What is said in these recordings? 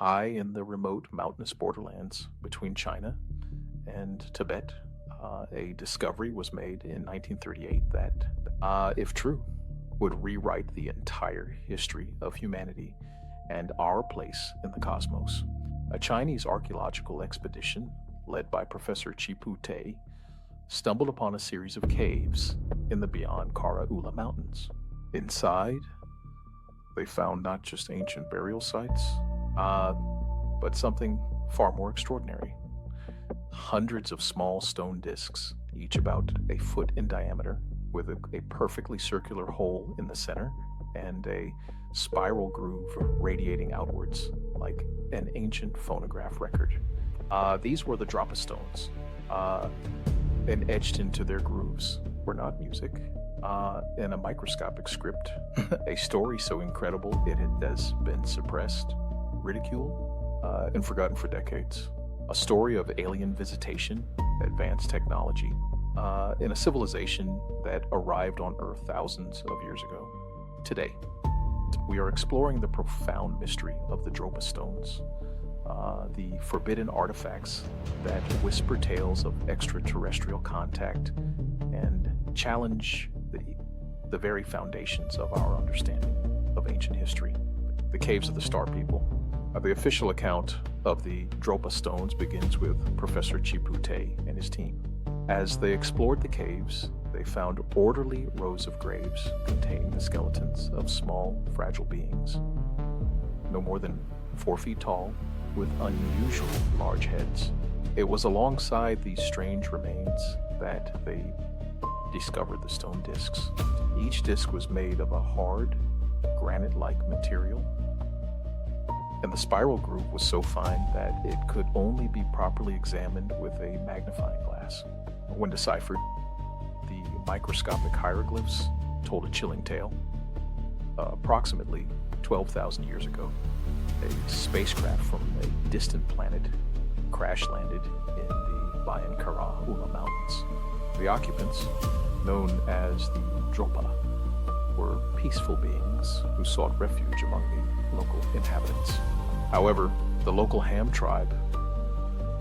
high in the remote mountainous borderlands between China and Tibet. A discovery was made in 1938 that, if true, would rewrite the entire history of humanity and our place in the cosmos. A Chinese archaeological expedition, led by Professor Chipu Tai, stumbled upon a series of caves in the Bayan Har Mountains. Inside, they found not just ancient burial sites, but something far more extraordinary. Hundreds of small stone discs, each about a foot in diameter, with a perfectly circular hole in the center and a spiral groove radiating outwards like an ancient phonograph record. These were the Dropa Stones, and etched into their grooves were not music, in a microscopic script, a story so incredible it has been suppressed, ridiculed, and forgotten for decades. A story of alien visitation, advanced technology, in a civilization that arrived on Earth thousands of years ago. Today, we are exploring the profound mystery of the Dropa Stones, the forbidden artifacts that whisper tales of extraterrestrial contact and challenge the very foundations of our understanding of ancient history. The caves of the Star People. The official account of the Dropa Stones begins with Professor Chipu Tai and his team. As they explored the caves, they found orderly rows of graves containing the skeletons of small, fragile beings, no more than 4 feet tall, with unusually large heads. It was alongside these strange remains that they discovered the stone discs. Each disc was made of a hard, granite-like material, and the spiral groove was so fine that it could only be properly examined with a magnifying glass. When deciphered, the microscopic hieroglyphs told a chilling tale. Approximately 12,000 years ago, a spacecraft from a distant planet crash-landed in the Bayan Har Mountains. The occupants, known as the Dropa, were peaceful beings who sought refuge among the local inhabitants. However, the local Ham tribe,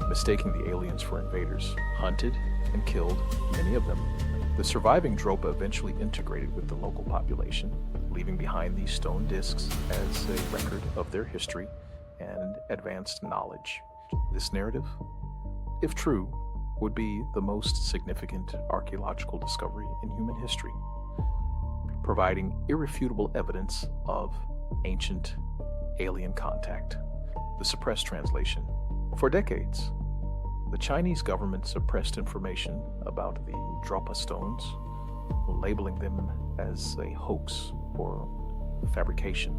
mistaking the aliens for invaders, hunted and killed many of them. The surviving Dropa eventually integrated with the local population, leaving behind these stone discs as a record of their history and advanced knowledge. This narrative, if true, would be the most significant archaeological discovery in human history, providing irrefutable evidence of ancient alien contact. The suppressed translation. For decades, the Chinese government suppressed information about the Dropa Stones, labeling them as a hoax or fabrication.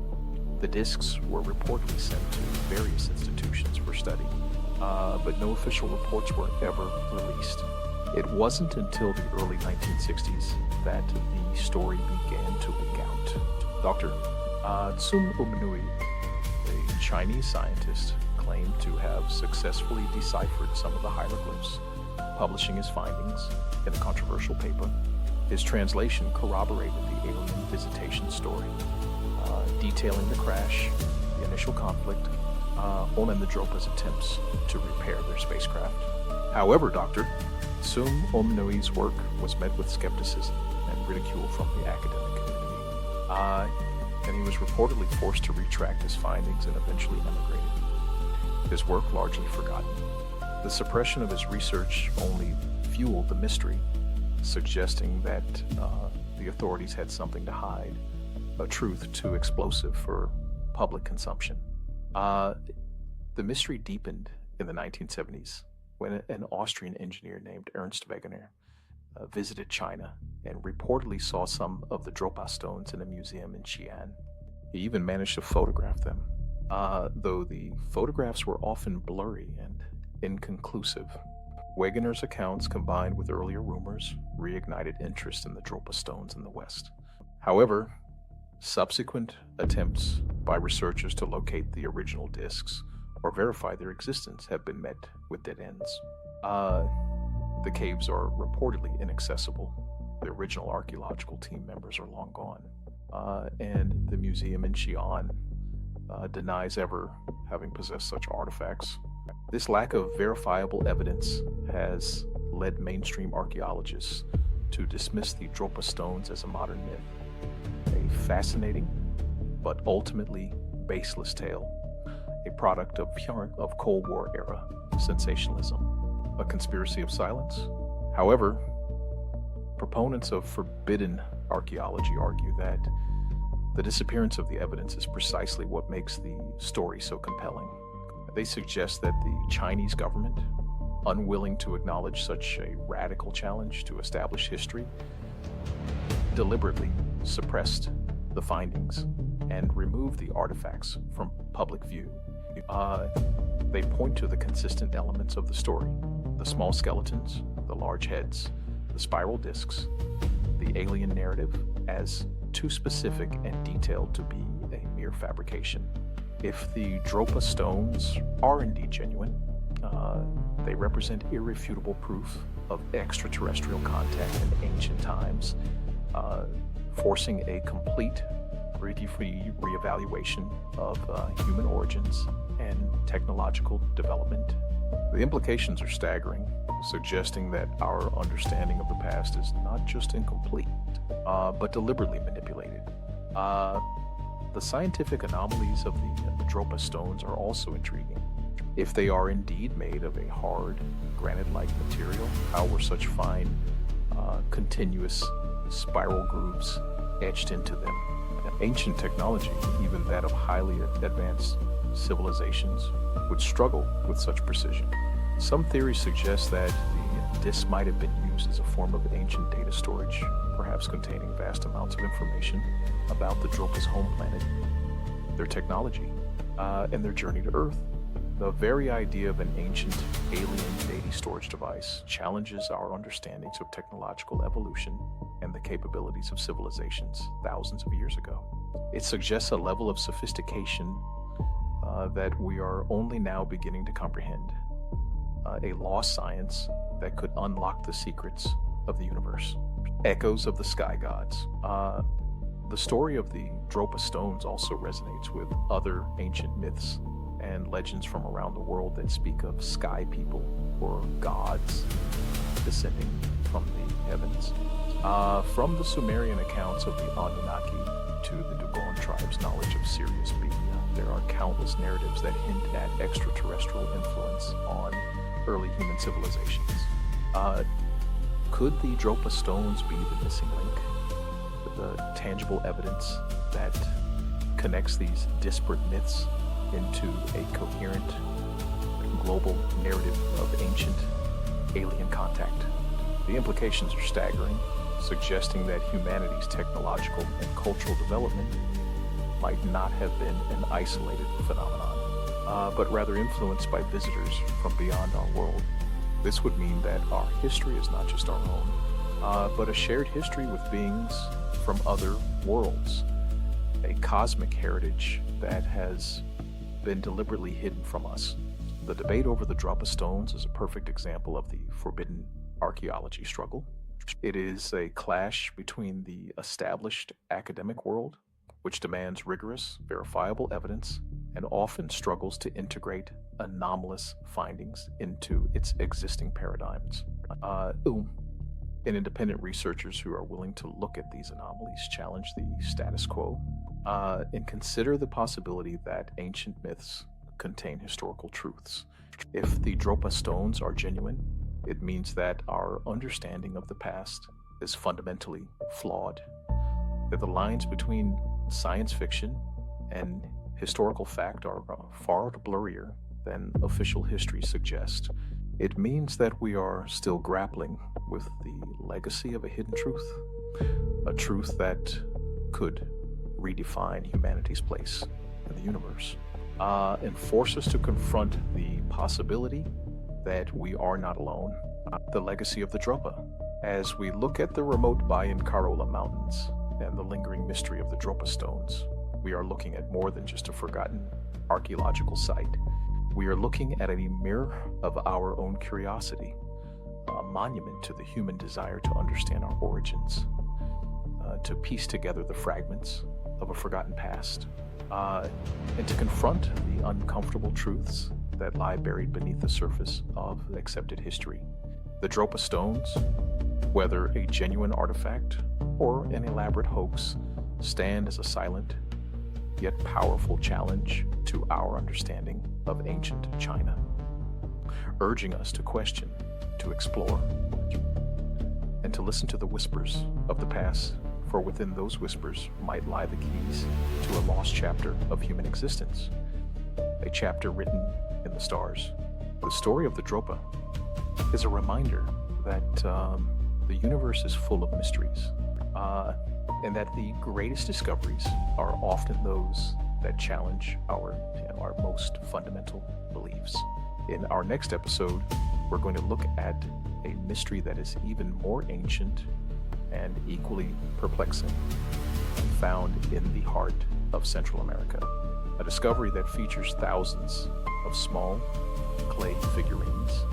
The discs were reportedly sent to various institutions for study, but no official reports were ever released. It wasn't until the early 1960s that the story began to leak out. Dr. Tsum Um Nui, a Chinese scientist, claimed to have successfully deciphered some of the hieroglyphs, publishing his findings in a controversial paper. His translation corroborated the alien visitation story, detailing the crash, the initial conflict, and the Dropa's attempts to repair their spacecraft. However, Dr. Tsum Um Nui's work was met with skepticism and ridicule from the academic community, and he was reportedly forced to retract his findings and eventually emigrated. His work largely forgotten. The suppression of his research only fueled the mystery, suggesting that the authorities had something to hide, a truth too explosive for public consumption. The mystery deepened in the 1970s when an Austrian engineer named Ernst Wegener visited China and reportedly saw some of the Dropa stones in a museum in Xi'an. He even managed to photograph them, though the photographs were often blurry and inconclusive. Wegener's accounts, combined with earlier rumors, reignited interest in the Dropa stones in the West. However, subsequent attempts by researchers to locate the original discs or verify their existence have been met with dead ends. The caves are reportedly inaccessible. The original archaeological team members are long gone. And the museum in Xi'an denies ever having possessed such artifacts. This lack of verifiable evidence has led mainstream archaeologists to dismiss the Dropa Stones as a modern myth, a fascinating but ultimately baseless tale, a product of Cold War era sensationalism, a conspiracy of silence. However, proponents of forbidden archaeology argue that the disappearance of the evidence is precisely what makes the story so compelling. They suggest that the Chinese government, unwilling to acknowledge such a radical challenge to establish history, deliberately suppressed the findings and removed the artifacts from public view. They point to the consistent elements of the story: the small skeletons, the large heads, the spiral discs, the alien narrative as too specific and detailed to be a mere fabrication. If the Dropa Stones are indeed genuine, they represent irrefutable proof of extraterrestrial contact in ancient times, forcing a complete reevaluation of human origins and technological development. The implications are staggering, suggesting that our understanding of the past is not just incomplete, but deliberately manipulated. The scientific anomalies of the Dropa Stones are also intriguing. If they are indeed made of a hard, granite-like material, how were such fine, continuous spiral grooves etched into them? Ancient technology, even that of highly advanced civilizations, would struggle with such precision. Some theories suggest that the discs might have been used as a form of ancient data storage, perhaps containing vast amounts of information about the Dropa's home planet, their technology, and their journey to Earth. The very idea of an ancient alien data storage device challenges our understandings of technological evolution and the capabilities of civilizations thousands of years ago. It suggests a level of sophistication that we are only now beginning to comprehend, a lost science that could unlock the secrets of the universe. Echoes of the sky gods. The story of the Dropa Stones also resonates with other ancient myths and legends from around the world that speak of sky people or gods descending from the heavens. From the Sumerian accounts of the Anunnaki to the Dogon tribe's knowledge of Sirius B, there are countless narratives that hint at extraterrestrial influence on early human civilizations. Could the Dropa Stones be the missing link, the tangible evidence that connects these disparate myths into a coherent global narrative of ancient alien contact? The implications are staggering, suggesting that humanity's technological and cultural development might not have been an isolated phenomenon, but rather influenced by visitors from beyond our world. This would mean that our history is not just our own, but a shared history with beings from other worlds, a cosmic heritage that has been deliberately hidden from us. The debate over the Dropa Stones is a perfect example of the forbidden archaeology struggle. It is a clash between the established academic world, which demands rigorous, verifiable evidence and often struggles to integrate anomalous findings into its existing paradigms, and independent researchers who are willing to look at these anomalies, challenge the status quo, and consider the possibility that ancient myths contain historical truths. If the Dropa Stones are genuine, it means that our understanding of the past is fundamentally flawed, that the lines between science fiction and historical fact are far blurrier than official history suggests. It means that we are still grappling with the legacy of a hidden truth, a truth that could redefine humanity's place in the universe, and force us to confront the possibility that we are not alone, the legacy of the Dropa. As we look at the remote Bayan Har Mountains and the lingering mystery of the Dropa Stones, we are looking at more than just a forgotten archaeological site. We are looking at a mirror of our own curiosity, a monument to the human desire to understand our origins, to piece together the fragments of a forgotten past, uh, and to confront the uncomfortable truths that lie buried beneath the surface of accepted history. The Dropa Stones, whether a genuine artifact or an elaborate hoax, stand as a silent yet powerful challenge to our understanding of ancient China, urging us to question, to explore, and to listen to the whispers of the past, for within those whispers might lie the keys to a lost chapter of human existence, a chapter written in the stars. The story of the Dropa is a reminder that the universe is full of mysteries, and that the greatest discoveries are often those that challenge our most fundamental beliefs. In our next episode, we're going to look at a mystery that is even more ancient and equally perplexing, found in the heart of Central America. A discovery that features thousands of small clay figurines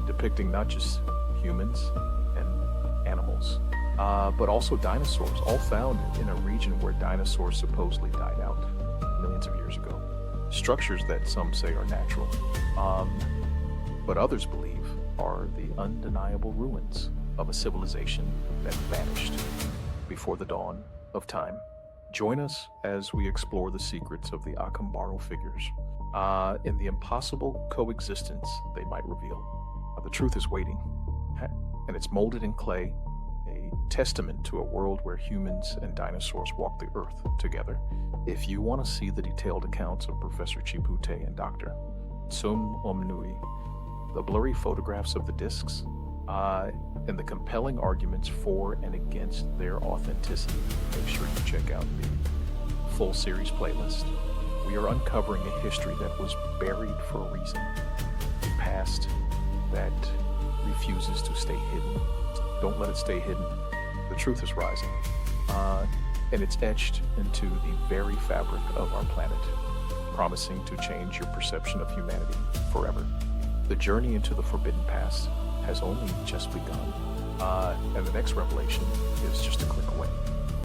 depicting not just humans and animals, but also dinosaurs, all found in a region where dinosaurs supposedly died out millions of years ago. Structures that some say are natural, but others believe are the undeniable ruins of a civilization that vanished before the dawn of time. Join us as we explore the secrets of the Akambaro figures and the impossible coexistence they might reveal. The truth is waiting, and it's molded in clay, a testament to a world where humans and dinosaurs walk the earth together. If you want to see the detailed accounts of Professor Chipute and Dr. Tsum Um Nui, the blurry photographs of the discs, and the compelling arguments for and against their authenticity, make sure you check out the full series playlist. We are uncovering a history that was buried for a reason, a past that refuses to stay hidden. Don't let it stay hidden. The truth is rising, and it's etched into the very fabric of our planet, promising to change your perception of humanity forever. The journey into the forbidden past has only just begun, and the next revelation is just a click away.